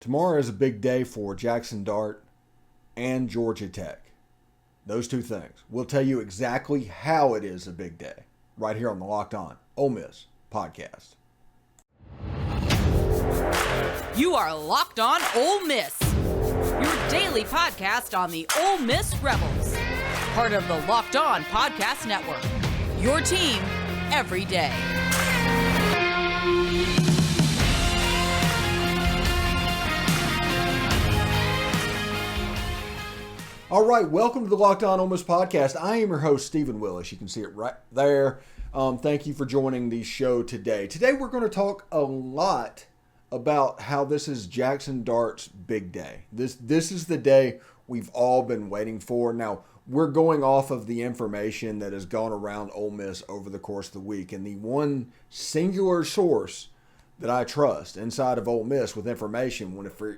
Tomorrow is a big day for Jaxson Dart and Georgia Tech. Those two things. We'll tell you exactly how it is a big day right here on the Locked On Ole Miss Podcast. You are Locked On Ole Miss, your daily podcast on the Ole Miss Rebels, part of the Locked On Podcast Network, your team every day. All right, welcome to the Locked On Ole Miss Podcast. I am your host, Stephen Willis. You can see it right there. Thank you for joining the show today. Today we're going to talk a lot about how this is Jaxson Dart's big day. This is the day we've all been waiting for. Now, we're going off of the information that has gone around Ole Miss over the course of the week. And the one singular source that I trust inside of Ole Miss with information,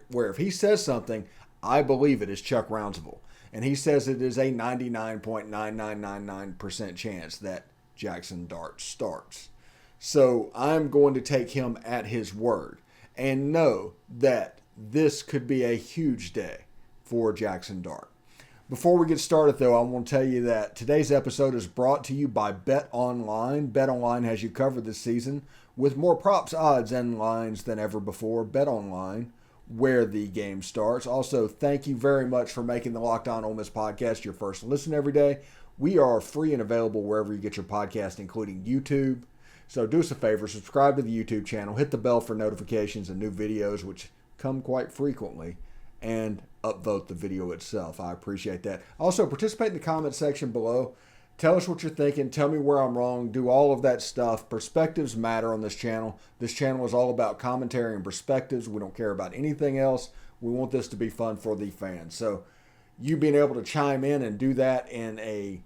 where if he says something, I believe it is Chuck Rounsaville. And he says it is a 99.9999% chance that Jaxson Dart starts. So I'm going to take him at his word and know that this could be a huge day for Jaxson Dart. Before we get started, though, I want to tell you that today's episode is brought to you by BetOnline. BetOnline has you covered this season with more props, odds, and lines than ever before. BetOnline, where the game starts. Also, thank you very much for making the Locked On Ole Miss Podcast your first listen every day. We are free and available wherever you get your podcast, including YouTube. So do us a favor, subscribe to the YouTube channel, hit the bell for notifications and new videos, which come quite frequently, and upvote the video itself. I appreciate that. Also, participate in the comment section below. Tell us what you're thinking. Tell me where I'm wrong. Do all of that stuff. Perspectives matter on this channel. This channel is all about commentary and perspectives. We don't care about anything else. We want this to be fun for the fans. So you being able to chime in and do that in a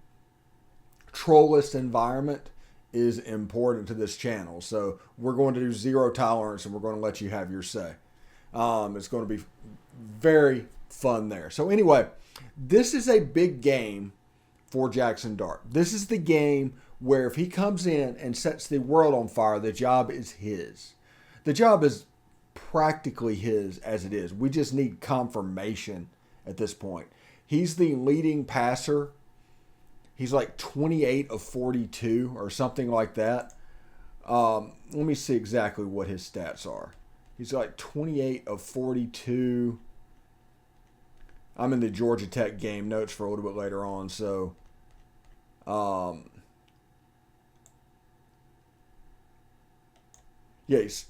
trollless environment is important to this channel. So we're going to do zero tolerance and we're going to let you have your say. It's going to be very fun there. So anyway, this is a big game for Jaxson Dart. This is the game where if he comes in and sets the world on fire, the job is his. The job is practically his as it is. We just need confirmation at this point. He's the leading passer. He's like 28 of 42 or something like that. Let me see exactly what his stats are. He's like 28 of 42. I'm in the Georgia Tech game notes for a little bit later on, so he's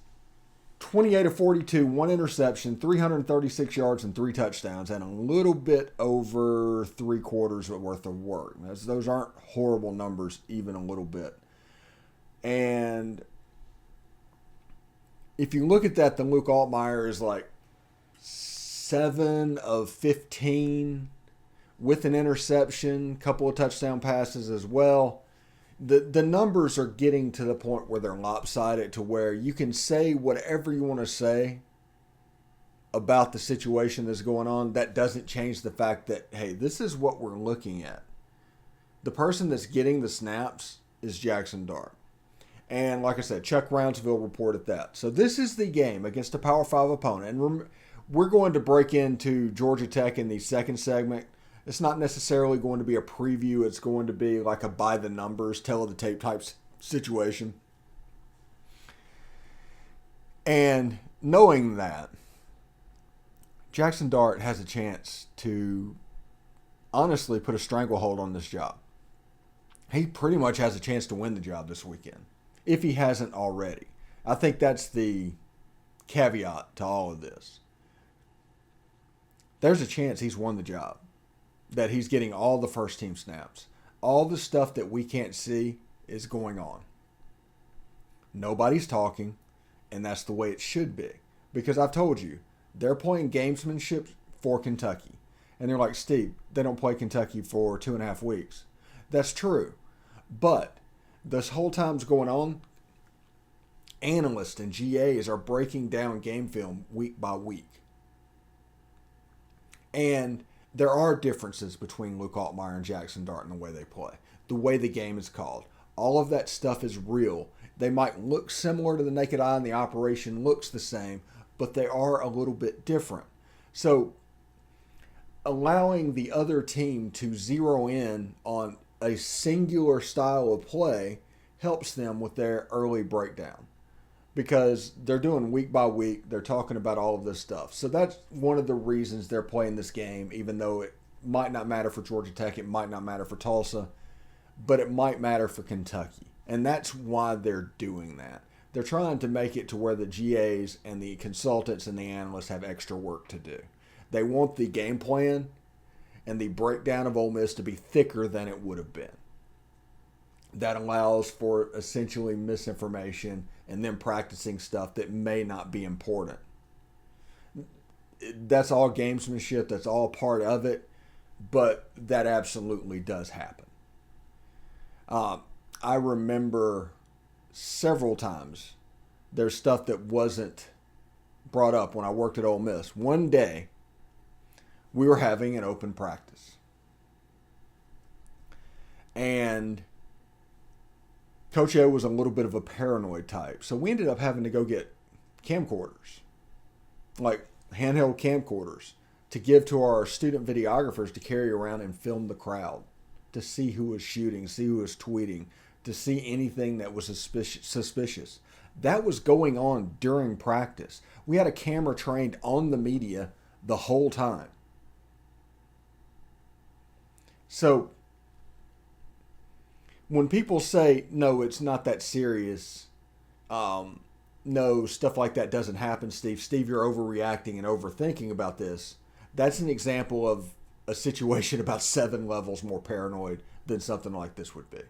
28 of 42, one interception, 336 yards and 3 touchdowns, and a little bit over 3/4 worth of work. Those aren't horrible numbers, even a little bit. And if you look at that, then Luke Altmaier is like 7 of 15 with an interception, couple of touchdown passes as well. The numbers are getting to the point where they're lopsided to where you can say whatever you want to say about the situation that's going on. That doesn't change the fact that, hey, this is what we're looking at. The person that's getting the snaps is Jaxson Dart. And like I said, Chuck Rounsaville reported that. So this is the game against a Power 5 opponent. And we're going to break into Georgia Tech in the second segment. It's not necessarily going to be a preview. It's going to be like a by the numbers, tell of the tape type situation. And knowing that, Jaxson Dart has a chance to honestly put a stranglehold on this job. He pretty much has a chance to win the job this weekend, if he hasn't already. I think that's the caveat to all of this. There's a chance he's won the job, that he's getting all the first team snaps. All the stuff that we can't see is going on. Nobody's talking, and that's the way it should be. Because I've told you, they're playing gamesmanship for Kentucky. And they're like, Steve, they don't play Kentucky for 2.5 weeks. That's true. But this whole time's going on, analysts and GAs are breaking down game film week by week. And there are differences between Luke Altmaier and Jaxson Dart in the way they play, the way the game is called. All of that stuff is real. They might look similar to the naked eye and the operation looks the same, but they are a little bit different. So allowing the other team to zero in on a singular style of play helps them with their early breakdown, because they're doing week by week. They're talking about all of this stuff. So that's one of the reasons they're playing this game, even though it might not matter for Georgia Tech, it might not matter for Tulsa, but it might matter for Kentucky. And that's why they're doing that. They're trying to make it to where the GAs and the consultants and the analysts have extra work to do. They want the game plan and the breakdown of Ole Miss to be thicker than it would have been. That allows for essentially misinformation and them practicing stuff that may not be important. That's all gamesmanship. That's all part of it. But that absolutely does happen. I remember several times there's stuff that wasn't brought up when I worked at Ole Miss. One day, we were having an open practice. And Coach O was a little bit of a paranoid type. So we ended up having to go get camcorders, like handheld camcorders, to give to our student videographers to carry around and film the crowd, to see who was shooting, see who was tweeting, to see anything that was suspicious. That was going on during practice. We had a camera trained on the media the whole time. So when people say, no, it's not that serious, no, stuff like that doesn't happen, Steve. Steve, you're overreacting and overthinking about this. That's an example of a situation about 7 levels more paranoid than something like this would be.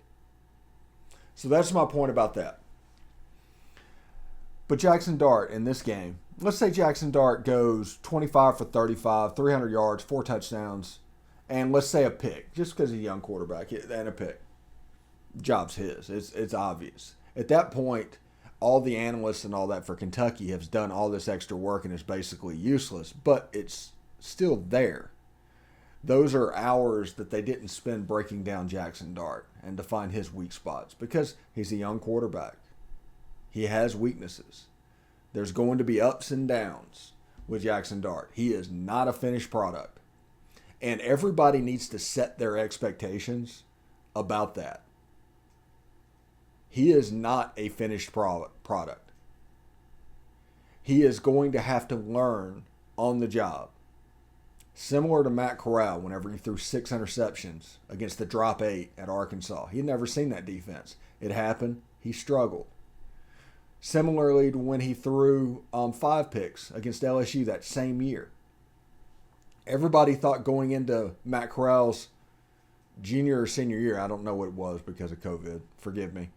So that's my point about that. But Jaxson Dart in this game, let's say Jaxson Dart goes 25 for 35, 300 yards, 4 touchdowns, and let's say a pick, just because he's a young quarterback, and a pick. Job's his. It's obvious. At that point, all the analysts and all that for Kentucky have done all this extra work and it's basically useless, but it's still there. Those are hours that they didn't spend breaking down Jaxson Dart and to find his weak spots, because he's a young quarterback. He has weaknesses. There's going to be ups and downs with Jaxson Dart. He is not a finished product. And everybody needs to set their expectations about that. He is not a finished product. He is going to have to learn on the job. Similar to Matt Corral whenever he threw 6 interceptions against the drop 8 at Arkansas. He'd never seen that defense. It happened. He struggled. Similarly to when he threw 5 picks against LSU that same year. Everybody thought going into Matt Corral's junior or senior year, I don't know what it was because of COVID, forgive me.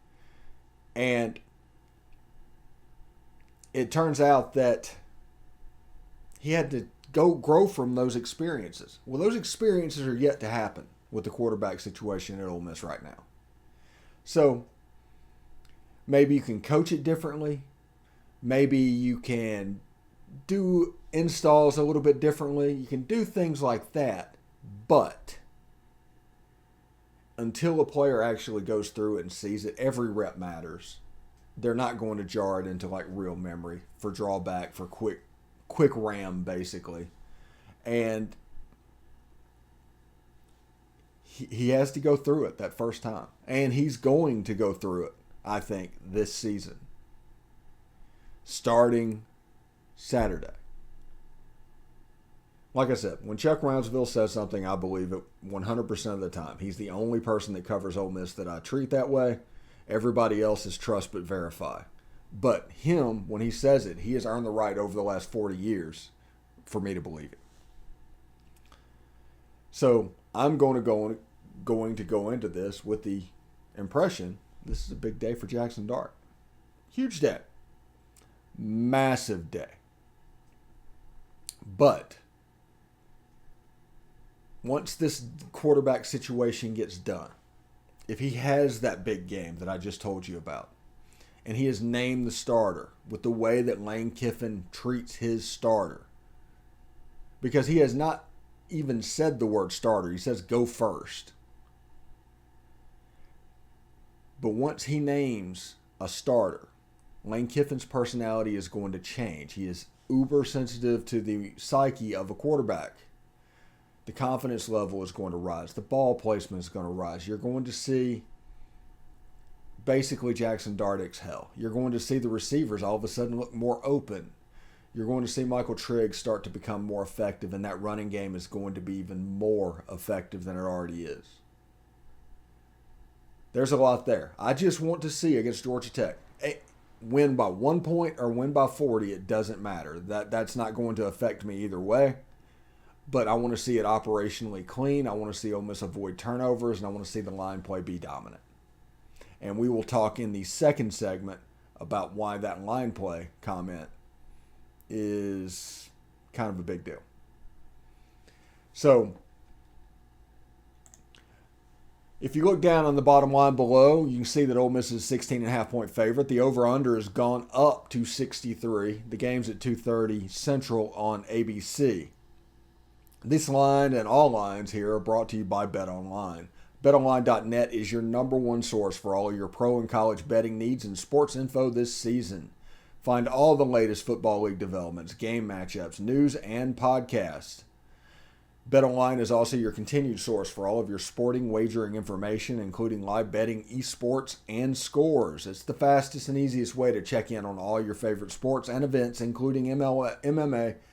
And it turns out that he had to grow from those experiences. Well, those experiences are yet to happen with the quarterback situation at Ole Miss right now. So maybe you can coach it differently. Maybe you can do installs a little bit differently. You can do things like that. But until a player actually goes through it and sees it, every rep matters. They're not going to jar it into like real memory for drawback, for quick RAM, basically. And he has to go through it that first time. And he's going to go through it, I think, this season. Starting Saturday. Like I said, when Chuck Rounsaville says something, I believe it 100% of the time. He's the only person that covers Ole Miss that I treat that way. Everybody else is trust but verify. But him, when he says it, he has earned the right over the last 40 years for me to believe it. So I'm going to go into this with the impression this is a big day for Jaxson Dart. Huge day. Massive day. But once this quarterback situation gets done, if he has that big game that I just told you about, and he is named the starter with the way that Lane Kiffin treats his starter, because he has not even said the word starter. He says go first. But once he names a starter, Lane Kiffin's personality is going to change. He is uber sensitive to the psyche of a quarterback. The confidence level is going to rise. The ball placement is going to rise. You're going to see basically Jaxson Dart hell. You're going to see the receivers all of a sudden look more open. You're going to see Michael Trigg start to become more effective, and that running game is going to be even more effective than it already is. There's a lot there. I just want to see against Georgia Tech. Win by 1 point or win by 40, it doesn't matter. That's not going to affect me either way. But I want to see it operationally clean. I want to see Ole Miss avoid turnovers, and I want to see the line play be dominant. And we will talk in the second segment about why that line play comment is kind of a big deal. So, if you look down on the bottom line below, you can see that Ole Miss is a 16.5-point favorite. The over-under has gone up to 63. The game's at 2:30 Central on ABC. This line and all lines here are brought to you by BetOnline. BetOnline.net is your number one source for all of your pro and college betting needs and sports info this season. Find all the latest Football League developments, game matchups, news, and podcasts. BetOnline is also your continued source for all of your sporting wagering information, including live betting, esports, and scores. It's the fastest and easiest way to check in on all your favorite sports and events, including MMA,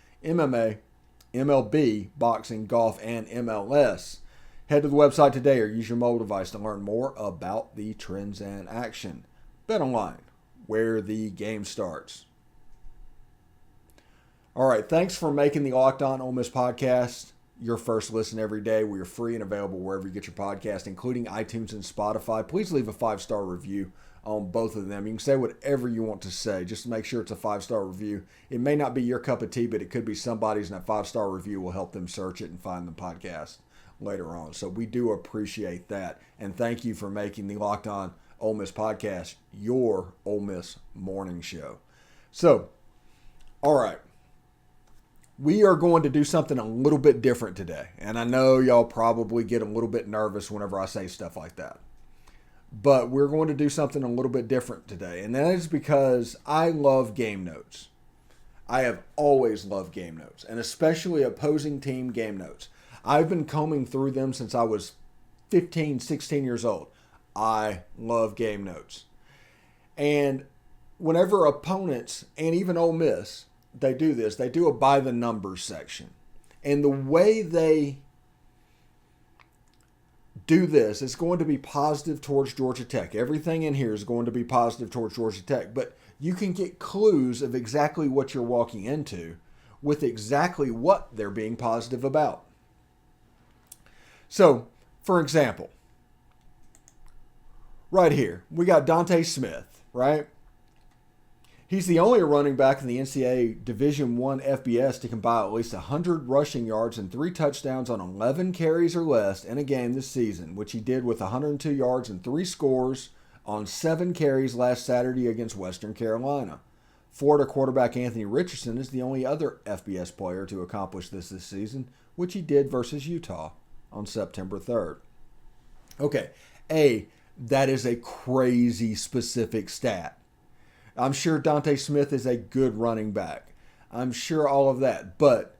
MLB, boxing, golf, and MLS. Head to the website today or use your mobile device to learn more about the trends and action. BetOnline, where the game starts. All right, thanks for making the Locked On Ole Miss podcast your first listen every day. We are free and available wherever you get your podcast, including iTunes and Spotify. Please leave a 5-star review on both of them. You can say whatever you want to say. Just make sure it's a 5-star review. It may not be your cup of tea, but it could be somebody's, and that 5-star review will help them search it and find the podcast later on. So we do appreciate that. And thank you for making the Locked On Ole Miss podcast your Ole Miss morning show. So, all right. We are going to do something a little bit different today. And I know y'all probably get a little bit nervous whenever I say stuff like that. But we're going to do something a little bit different today. And that is because I love game notes. I have always loved game notes, and especially opposing team game notes. I've been combing through them since I was 15, 16 years old. I love game notes. And whenever opponents, and even Ole Miss, they do this, they do a by the numbers section. And the way they do this, it's going to be positive towards Georgia Tech. Everything in here is going to be positive towards Georgia Tech. But you can get clues of exactly what you're walking into with exactly what they're being positive about. So, for example, right here, we got Dante Smith, right? He's the only running back in the NCAA Division I FBS to combine at least 100 rushing yards and 3 touchdowns on 11 carries or less in a game this season, which he did with 102 yards and 3 scores on 7 carries last Saturday against Western Carolina. Florida quarterback Anthony Richardson is the only other FBS player to accomplish this season, which he did versus Utah on September 3rd. Okay, that is a crazy specific stat. I'm sure Dante Smith is a good running back. I'm sure all of that. But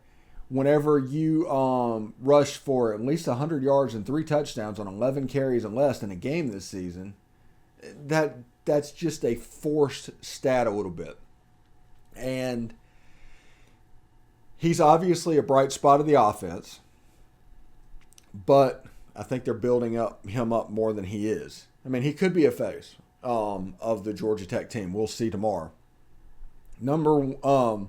whenever you rush for at least 100 yards and 3 touchdowns on 11 carries and less in a game this season, that's just a forced stat a little bit. And he's obviously a bright spot of the offense, but I think they're building him up more than he is. I mean, he could be a face of the Georgia Tech team. We'll see tomorrow. Ayinde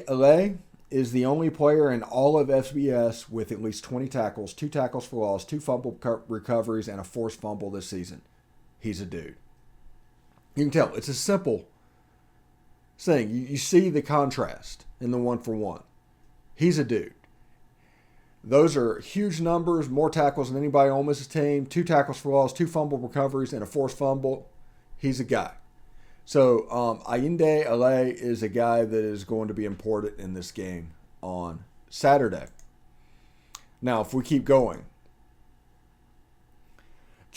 Ele is the only player in all of FBS with at least 20 tackles, 2 tackles for loss, 2 fumble recoveries, and a forced fumble this season. He's a dude. You can tell. It's a simple thing. You see the contrast in the 1-for-1. He's a dude. Those are huge numbers, more tackles than anybody on Ole Miss's team, 2 tackles for loss, 2 fumble recoveries, and a forced fumble. He's a guy. So Ayinde Ele is a guy that is going to be important in this game on Saturday. Now, if we keep going,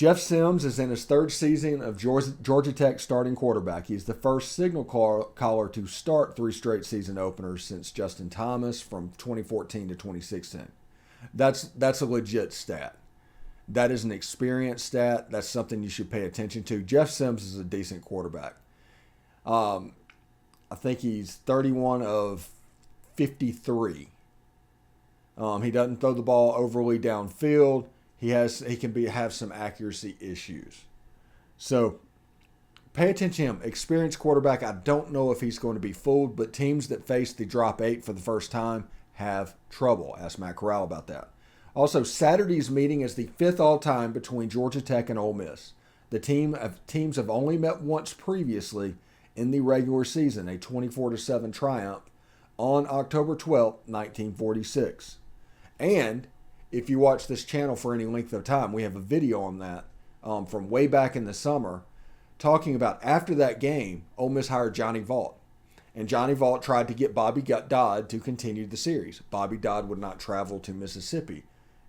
Jeff Sims is in his third season of Georgia Tech starting quarterback. He's the first signal caller to start 3 straight season openers since Justin Thomas from 2014 to 2016. That's a legit stat. That is an experience stat. That's something you should pay attention to. Jeff Sims is a decent quarterback. I think he's 31 of 53. He doesn't throw the ball overly downfield. He can have some accuracy issues. So pay attention to him. Experienced quarterback. I don't know if he's going to be fooled, but teams that face the drop 8 for the first time have trouble. Ask Matt Corral about that. Also, Saturday's meeting is the 5th all-time between Georgia Tech and Ole Miss. The teams have only met once previously in the regular season, a 24-7 triumph on October 12, 1946. And if you watch this channel for any length of time, we have a video on that from way back in the summer talking about after that game, Ole Miss hired Johnny Vaught. And Johnny Vaught tried to get Bobby Dodd to continue the series. Bobby Dodd would not travel to Mississippi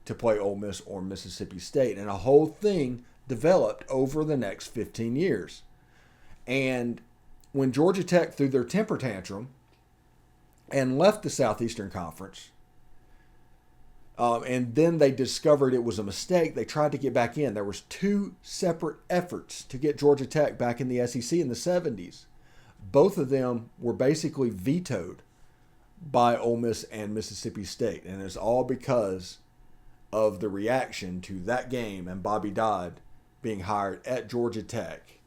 to play Ole Miss or Mississippi State. And a whole thing developed over the next 15 years. And when Georgia Tech threw their temper tantrum and left the Southeastern Conference, and then they discovered it was a mistake, they tried to get back in. There was 2 separate efforts to get Georgia Tech back in the SEC in the 70s. Both of them were basically vetoed by Ole Miss and Mississippi State. And it's all because of the reaction to that game and Bobby Dodd being hired at Georgia Tech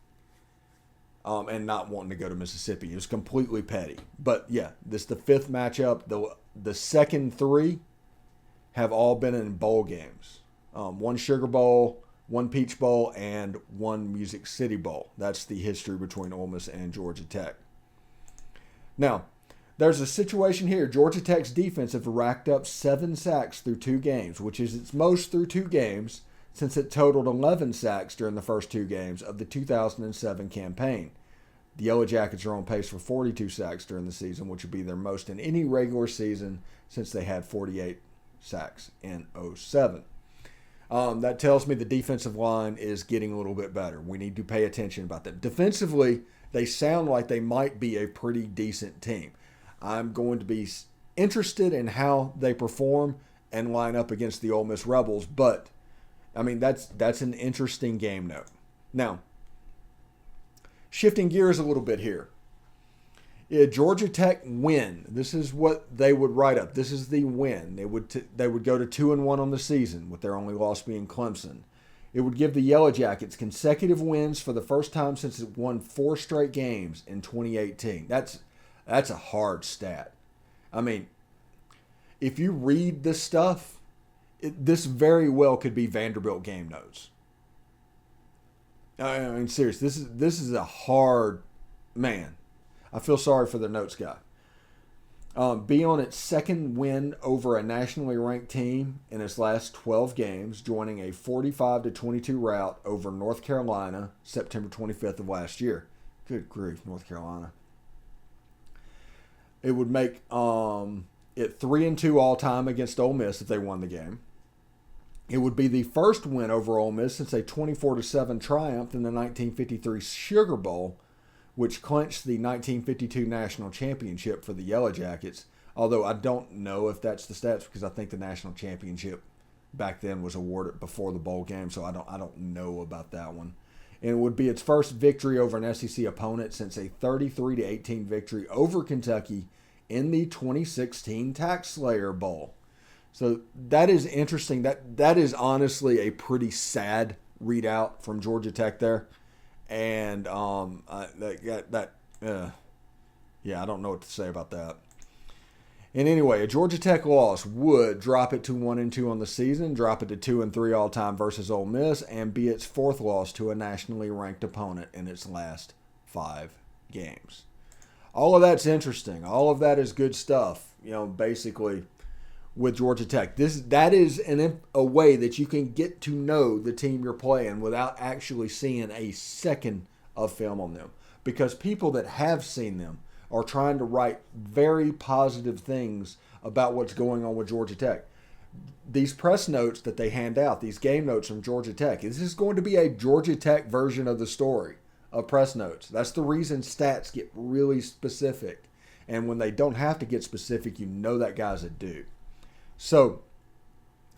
and not wanting to go to Mississippi. It was completely petty. But yeah, this is the 5th matchup. The second 3 have all been in bowl games. 1 Sugar Bowl, 1 Peach Bowl, and 1 Music City Bowl. That's the history between Ole Miss and Georgia Tech. Now, there's a situation here. Georgia Tech's defense have racked up 7 sacks through 2 games, which is its most through 2 games since it totaled 11 sacks during the first 2 games of the 2007 campaign. The Yellow Jackets are on pace for 42 sacks during the season, which would be their most in any regular season since they had 48 sacks in 2007. That tells me the defensive line is getting a little bit better. We need to pay attention about that. Defensively, they sound like they might be a pretty decent team. I'm going to be interested in how they perform and line up against the Ole Miss Rebels, but I mean that's an interesting game note. Now, shifting gears a little bit here. Georgia Tech win. This is what they would write up. This is the win. They would go to 2-1 on the season, with their only loss being Clemson. It would give the Yellow Jackets consecutive wins for the first time since it won 4 straight games in 2018. That's a hard stat. I mean, if you read this stuff, this very well could be Vanderbilt game notes. I mean, seriously, this is a hard, man. I feel sorry for the notes guy. Be on its 2nd win over a nationally ranked team in its last 12 games, joining a 45-22 rout over North Carolina September 25th of last year. Good grief, North Carolina. It would make it 3-2 all-time against Ole Miss if they won the game. It would be the first win over Ole Miss since a 24-7 triumph in the 1953 Sugar Bowl, which clinched the 1952 national championship for the Yellow Jackets. Although I don't know if that's the stats, because I think the national championship back then was awarded before the bowl game, so I don't know about that one. And it would be its first victory over an SEC opponent since a 33-18 victory over Kentucky in the 2016 Tax Slayer Bowl. So that is interesting. That is honestly a pretty sad readout from Georgia Tech there. And I don't know what to say about that. And anyway, a Georgia Tech loss would drop it to 1-2 on the season, drop it to 2-3 all-time versus Ole Miss, and be its 4th loss to a nationally ranked opponent in its last 5 games. All of that's interesting. All of that is good stuff. Basically with Georgia Tech, that is a way that you can get to know the team you're playing without actually seeing a second of film on them, because people that have seen them are trying to write very positive things about what's going on with Georgia Tech. these press notes that they hand out, these game notes from Georgia Tech, this is going to be a Georgia Tech version of the story of press notes. That's the reason stats get really specific. And when they don't have to get specific, you know that guy's a dude. So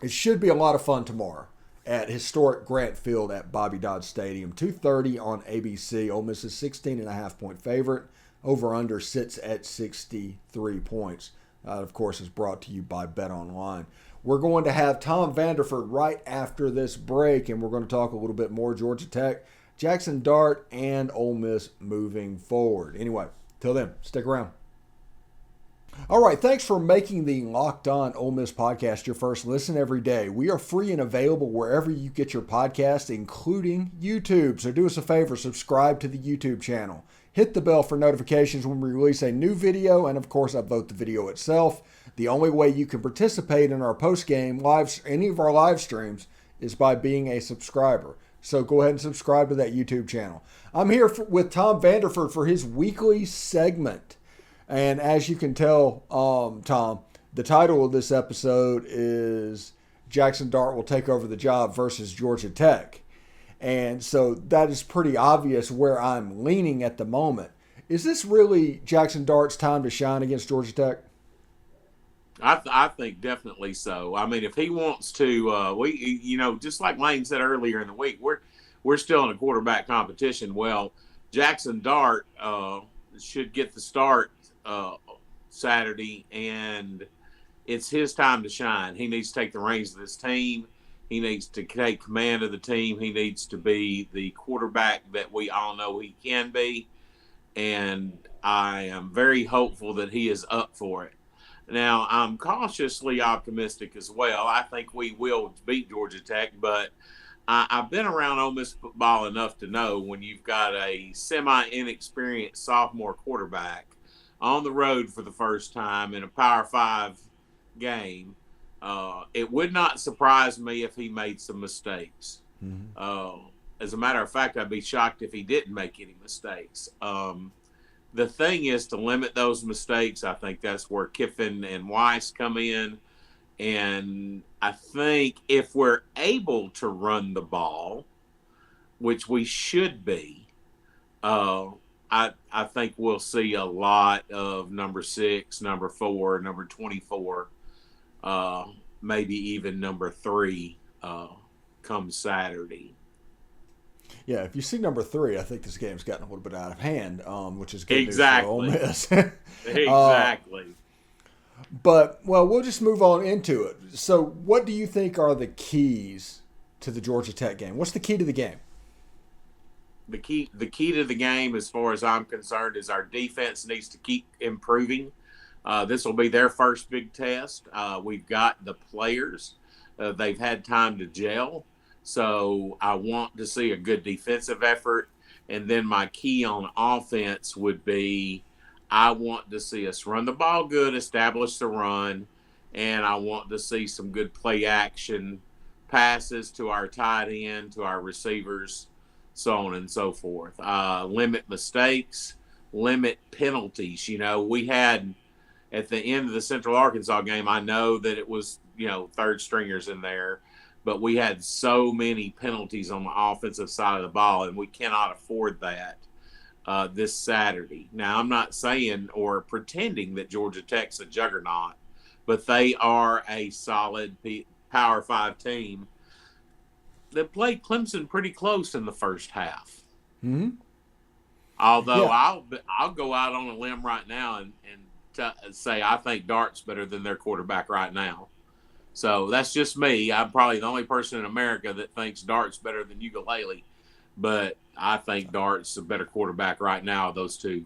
it should be a lot of fun tomorrow at historic Grant Field at Bobby Dodd Stadium. 2:30 on ABC. Ole Miss is 16.5-point favorite. Over-under sits at 63 points. Of course, is brought to you by BetOnline. We're going to have Tom Vanderford right after this break, and we're going to talk a little bit more Georgia Tech, Jaxson Dart, and Ole Miss moving forward. Anyway, till then, stick around. All right, thanks for making the Locked On Ole Miss podcast your first listen every day. We are free and available wherever you get your podcasts, including YouTube. So do us a favor, subscribe to the YouTube channel. Hit the bell for notifications when we release a new video, and of course, upvote the video itself. The only way you can participate in our post-game any of our live streams is by being a subscriber. So go ahead and subscribe to that YouTube channel. I'm here with Tom Vanderford for his weekly segment. And as you can tell, Tom, the title of this episode is Jaxson Dart will take over the job versus Georgia Tech. And so that is pretty obvious where I'm leaning at the moment. Is this really Jaxson Dart's time to shine against Georgia Tech? I think definitely so. I mean, if he wants to, just like Lane said earlier in the week, we're still in a quarterback competition. Well, Jaxson Dart should get the start Saturday, and it's his time to shine. He needs to take the reins of this team. He needs to take command of the team. He needs to be the quarterback that we all know he can be, and I am very hopeful that he is up for it. Now, I'm cautiously optimistic as well. I think we will beat Georgia Tech, but I've been around Ole Miss football enough to know when you've got a semi-inexperienced sophomore quarterback on the road for the first time in a Power 5 game, it would not surprise me if he made some mistakes. Mm-hmm. As a matter of fact, I'd be shocked if he didn't make any mistakes. The thing is to limit those mistakes. I think that's where Kiffin and Weiss come in. And I think if we're able to run the ball, which we should be, I think we'll see a lot of number 6, number 4, number 24, maybe even number 3 come Saturday. Yeah, if you see number 3, I think this game's gotten a little bit out of hand, which is good news for Ole Miss. Exactly. But, well, we'll just move on into it. So what do you think are the keys to the Georgia Tech game? What's the key to the game? The key to the game, as far as I'm concerned, is our defense needs to keep improving. This will be their first big test. We've got the players. They've had time to gel. So I want to see a good defensive effort. And then my key on offense would be I want to see us run the ball good, establish the run, and I want to see some good play action passes to our tight end, to our receivers, so on and so forth. Limit mistakes, limit penalties. We had at the end of the Central Arkansas game, I know that it was, third stringers in there, but we had so many penalties on the offensive side of the ball, and we cannot afford that this Saturday. Now, I'm not saying or pretending that Georgia Tech's a juggernaut, but they are a solid Power 5 team that played Clemson pretty close in the first half. Mm-hmm. Although I'll go out on a limb right now and say I think Dart's better than their quarterback right now. So that's just me. I'm probably the only person in America that thinks Dart's better than Ukulele, but I think Dart's a better quarterback right now of those two.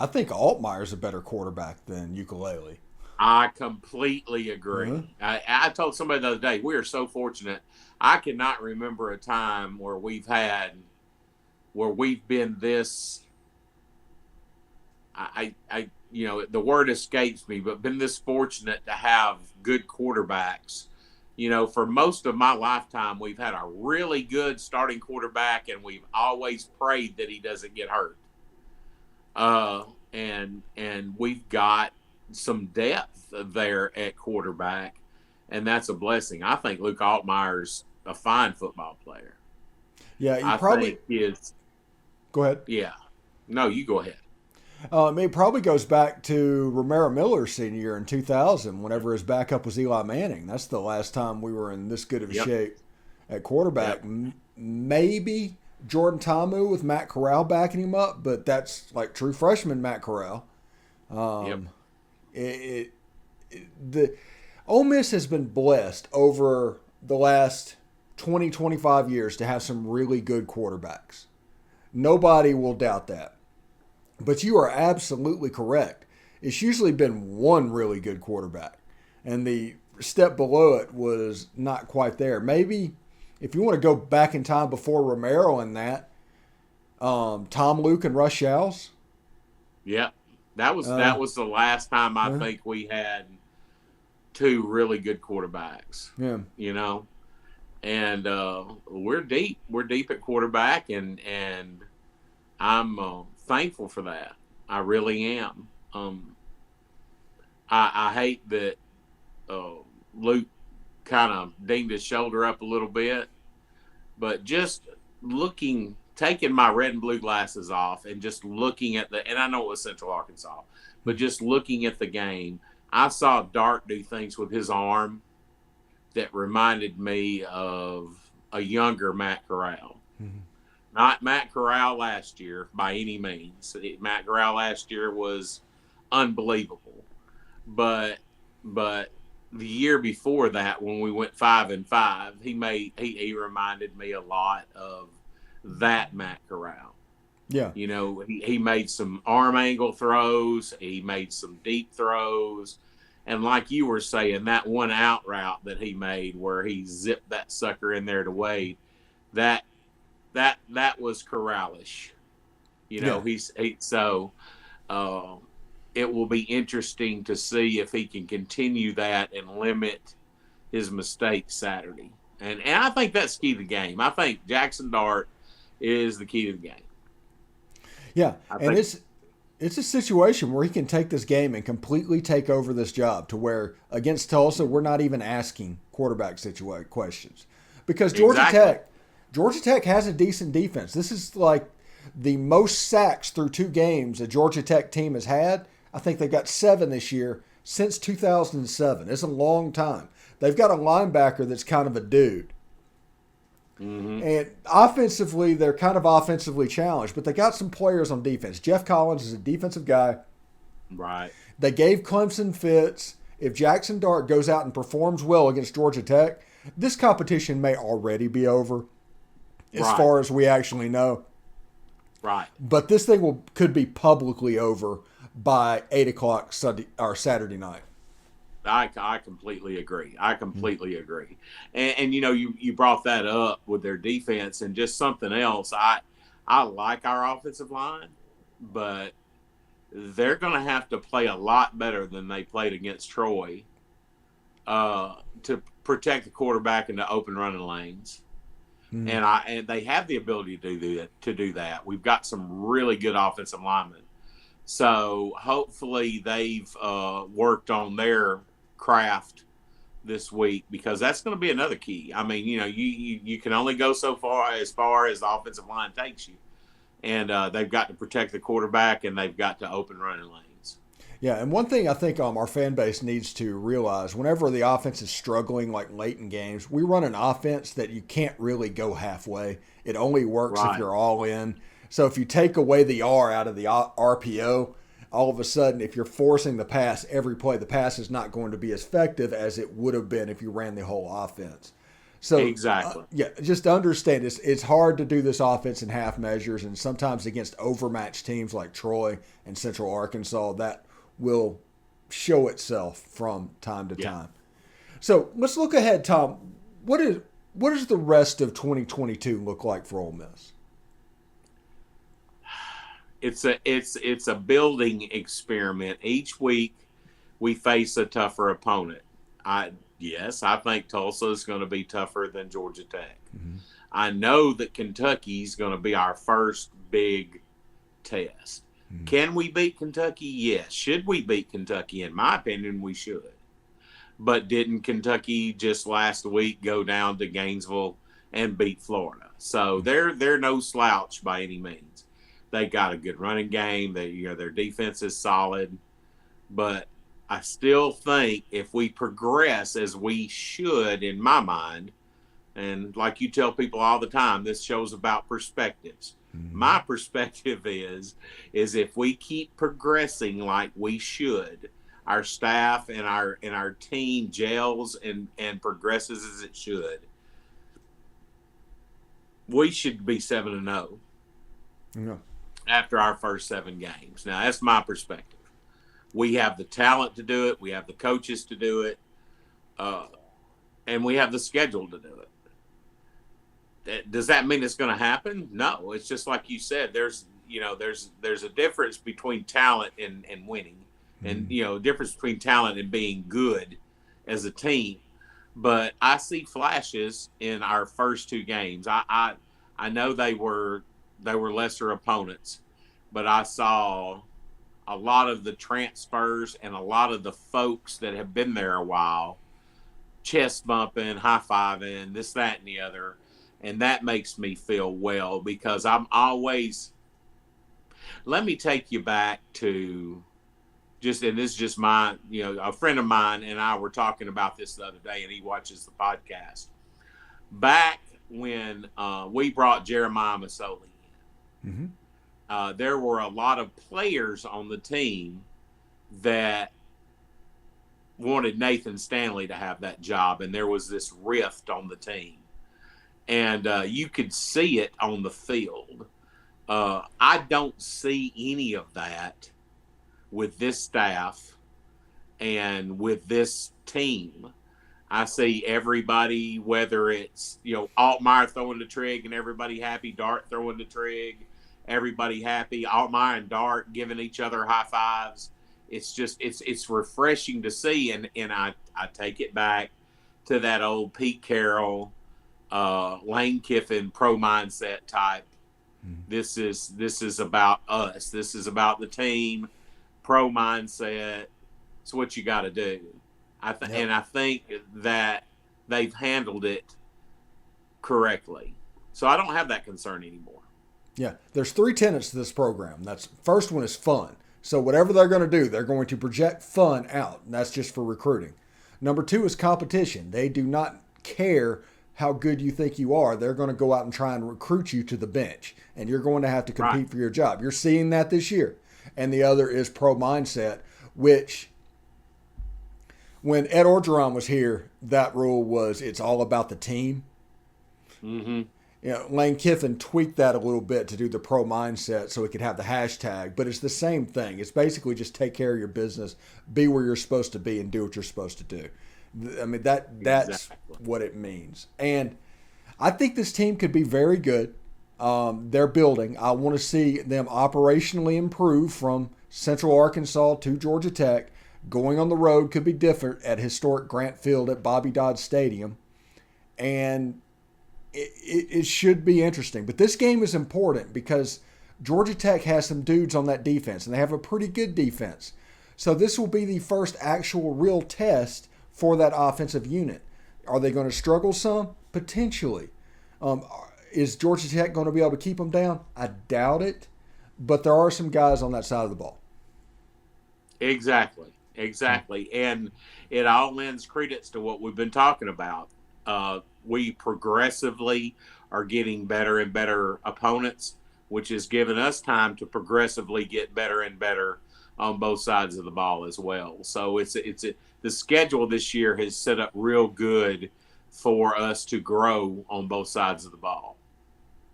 I think Altmaier's a better quarterback than Ukulele. I completely agree. Mm-hmm. I told somebody the other day, we are so fortunate. I cannot remember a time where we've been this, the word escapes me, but been this fortunate to have good quarterbacks. For most of my lifetime, we've had a really good starting quarterback, and we've always prayed that he doesn't get hurt. And we've got some depth there at quarterback. and that's a blessing. I think Luke Altmaier's a fine football player. Yeah, I think it's. Go ahead. Yeah. No, you go ahead. It probably goes back to Romero Miller's senior year in 2000, whenever his backup was Eli Manning. That's the last time we were in this good of a shape at quarterback. Yep. Maybe Jordan Ta'amu with Matt Corral backing him up, but that's like true freshman Matt Corral. The Ole Miss has been blessed over the last 20, 25 years to have some really good quarterbacks. Nobody will doubt that. But you are absolutely correct. It's usually been one really good quarterback, and the step below it was not quite there. Maybe if you want to go back in time before Romero and that, Tom Luke and Russ Showles. Yeah, that was the last time I think we had two really good quarterbacks. Yeah, you know, and we're deep. We're deep at quarterback, and I'm thankful for that. I really am. I hate that Luke kind of dinged his shoulder up a little bit, but just taking my red and blue glasses off and just looking at and I know it was Central Arkansas, but just looking at the game, I saw Dart do things with his arm that reminded me of a younger Matt Corral. Mm-hmm. Not Matt Corral last year by any means. Matt Corral last year was unbelievable, but the year before that, when we went 5-5, he reminded me a lot of that Matt Corral. Yeah, you know, he made some arm angle throws, he made some deep throws, and like you were saying, that one out route that he made where he zipped that sucker in there to Wade, that was Corralish. You know, it will be interesting to see if he can continue that and limit his mistakes Saturday. And I think that's key to the game. I think Jaxson Dart is the key to the game. Yeah, and it's a situation where he can take this game and completely take over this job to where against Tulsa we're not even asking quarterback questions. Because Georgia Tech has a decent defense. This is like the most sacks through 2 games a Georgia Tech team has had. I think they've got 7 this year since 2007. It's a long time. They've got a linebacker that's kind of a dude. Mm-hmm. And offensively, they're kind of offensively challenged, but they got some players on defense. Jeff Collins is a defensive guy. Right. They gave Clemson fits. If Jaxson Dart goes out and performs well against Georgia Tech, this competition may already be over. As far as we actually know. Right. But this thing could be publicly over by 8 o'clock Sunday or Saturday night. I completely agree. And you know, you brought that up with their defense, and just something else. I like our offensive line, but they're going to have to play a lot better than they played against Troy to protect the quarterback in the open running lanes. Mm-hmm. And they have the ability to do that. We've got some really good offensive linemen. So hopefully they've worked on their craft this week, because that's going to be another key. I mean, you know, you can only go so far as the offensive line takes you. And they've got to protect the quarterback, and they've got to open running lanes. Yeah, and one thing I think our fan base needs to realize, whenever the offense is struggling like late in games, we run an offense that you can't really go halfway. It only works if you're all in. So if you take away the R out of the RPO, all of a sudden, if you're forcing the pass every play, the pass is not going to be as effective as it would have been if you ran the whole offense. So exactly. Just understand it's hard to do this offense in half measures, and sometimes against overmatched teams like Troy and Central Arkansas, that will show itself from time to time. So let's look ahead, Tom. What does the rest of 2022 look like for Ole Miss? It's a building experiment. Each week we face a tougher opponent. I think Tulsa is going to be tougher than Georgia Tech. Mm-hmm. I know that Kentucky is going to be our first big test. Mm-hmm. Can we beat Kentucky? Yes. Should we beat Kentucky? In my opinion, we should. but didn't Kentucky just last week go down to Gainesville and beat Florida? So they're no slouch by any means. They got a good running game. Their defense is solid, but I still think if we progress as we should, in my mind, and like you tell people all the time, this show's about perspectives. Mm-hmm. My perspective is if we keep progressing like we should, our staff and our team gels and progresses as it should, we should be 7-0 after our first 7 games. Now, that's my perspective. We have the talent to do it. We have the coaches to do it. And we have the schedule to do it. Does that mean it's going to happen? No. It's just like you said, there's a difference between talent and winning. And, difference between talent and being good as a team. But I see flashes in our first 2 games. I know they were lesser opponents, but I saw a lot of the transfers and a lot of the folks that have been there a while chest bumping, high-fiving, this, that, and the other. And that makes me feel well, because I'm always – let me take you back to and this is just my – a friend of mine and I were talking about this the other day, and he watches the podcast. Back when we brought Jeremiah Masoli in, there were a lot of players on the team that wanted Nathan Stanley to have that job, and there was this rift on the team. And you could see it on the field. I don't see any of that with this staff and with this team. I see everybody, whether it's, Altmaier throwing the trig and everybody happy, Dart throwing the trig, everybody happy, Altmaier and Dart giving each other high fives. It's just, it's refreshing to see. And I take it back to that old Pete Carroll, Lane Kiffin pro mindset type. This is about us. This is about the team, pro mindset. It's what you got to do. And I think that they've handled it correctly. So I don't have that concern anymore. Yeah, there's 3 tenets to this program. First one is fun. So whatever they're going to do, they're going to project fun out. And that's just for recruiting. Number 2 is competition. They do not care how good you think you are. They're going to go out and try and recruit you to the bench. And you're going to have to compete for your job. You're seeing that this year. And the other is pro mindset, which when Ed Orgeron was here, that rule was it's all about the team. Mm-hmm. Lane Kiffin tweaked that a little bit to do the pro mindset so he could have the hashtag, but it's the same thing. It's basically just take care of your business, be where you're supposed to be, and do what you're supposed to do. I mean, that's exactly what it means. And I think this team could be very good. They're building. I want to see them operationally improve from Central Arkansas to Georgia Tech. Going on the road could be different at historic Grant Field at Bobby Dodd Stadium. And it should be interesting. But this game is important because Georgia Tech has some dudes on that defense, and they have a pretty good defense. So this will be the first actual real test for that offensive unit. Are they going to struggle some? Potentially. Is Georgia Tech going to be able to keep them down? I doubt it. But there are some guys on that side of the ball. Exactly. And it all lends credence to what we've been talking about. We progressively are getting better and better opponents, which has given us time to progressively get better and better on both sides of the ball as well. So the schedule this year has set up real good for us to grow on both sides of the ball.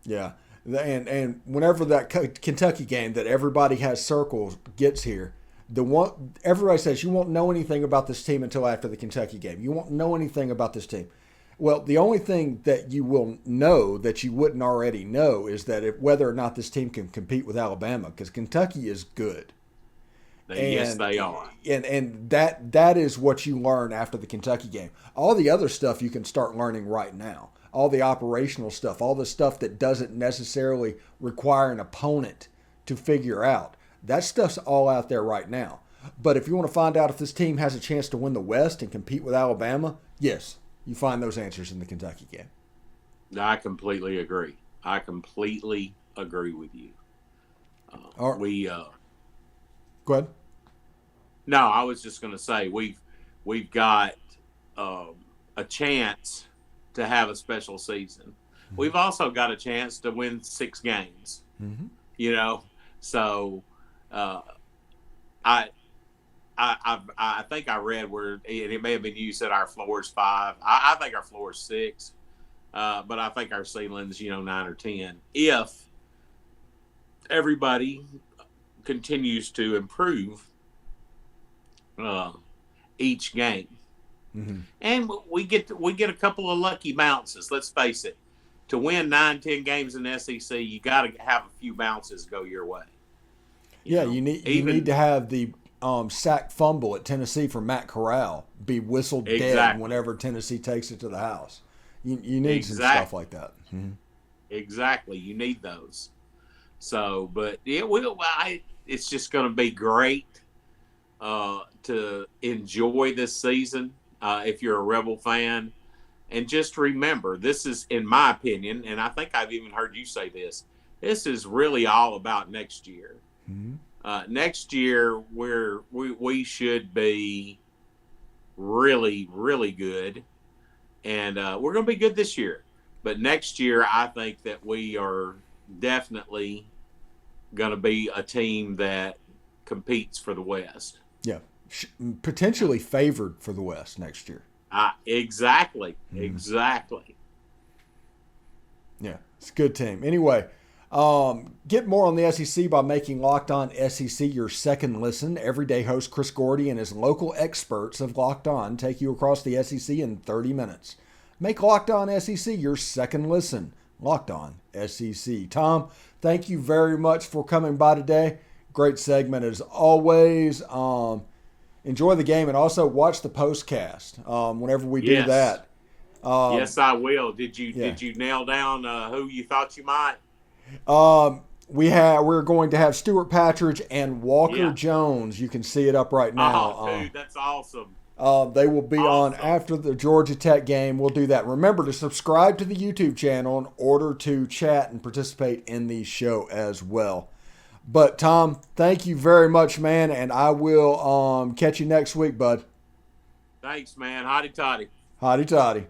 Yeah. And whenever that Kentucky game that everybody has circles gets here, everybody says you won't know anything about this team until after the Kentucky game. You won't know anything about this team. Well, the only thing that you will know that you wouldn't already know is that whether or not this team can compete with Alabama, because Kentucky is good. Yes, they are. And that is what you learn after the Kentucky game. All the other stuff you can start learning right now. All the operational stuff, all the stuff that doesn't necessarily require an opponent to figure out. That stuff's all out there right now. But if you want to find out if this team has a chance to win the West and compete with Alabama, yes, you find those answers in the Kentucky game. I completely agree. I completely agree with you. All right. Go ahead. No, I was just going to say we've got a chance to have a special season. Mm-hmm. We've also got a chance to win 6 games. Mm-hmm. You know, so I think I read where, and it may have been you said our floor is 5. I think our floor is 6, but I think our ceiling's 9 or 10 if everybody continues to improve each game. Mm-hmm. And we get a couple of lucky bounces. Let's face it. To win 9-10 games in the SEC, you got to have a few bounces go your way. You need to have the sack fumble at Tennessee for Matt Corral be whistled dead whenever Tennessee takes it to the house. You need some stuff like that. Mm-hmm. Exactly. You need those. So, but it's just going to be great to enjoy this season if you're a Rebel fan. And just remember, this is, in my opinion, and I think I've even heard you say this is really all about next year. Mm-hmm. Next year, we should be really, really good. And we're going to be good this year. But next year, I think that we are definitely going to be a team that competes for the West. Yeah. Potentially favored for the West next year. Exactly. Mm-hmm. Exactly. Yeah, it's a good team. Anyway, get more on the SEC by making Locked On SEC your second listen. Everyday host Chris Gordy and his local experts of Locked On take you across the SEC in 30 minutes. Make Locked On SEC your second listen. Locked On SEC. Tom, thank you very much for coming by today. Great segment as always. Enjoy the game and also watch the postcast whenever we do that. Yes, I will. Did you nail down who you thought you might? We're going to have Stuart Patridge and Walker Jones. You can see it up right now. Oh, dude, that's awesome. They will be on after the Georgia Tech game. We'll do that. Remember to subscribe to the YouTube channel in order to chat and participate in the show as well. But, Tom, thank you very much, man, and I will catch you next week, bud. Thanks, man. Hotty toddy. Hotty toddy.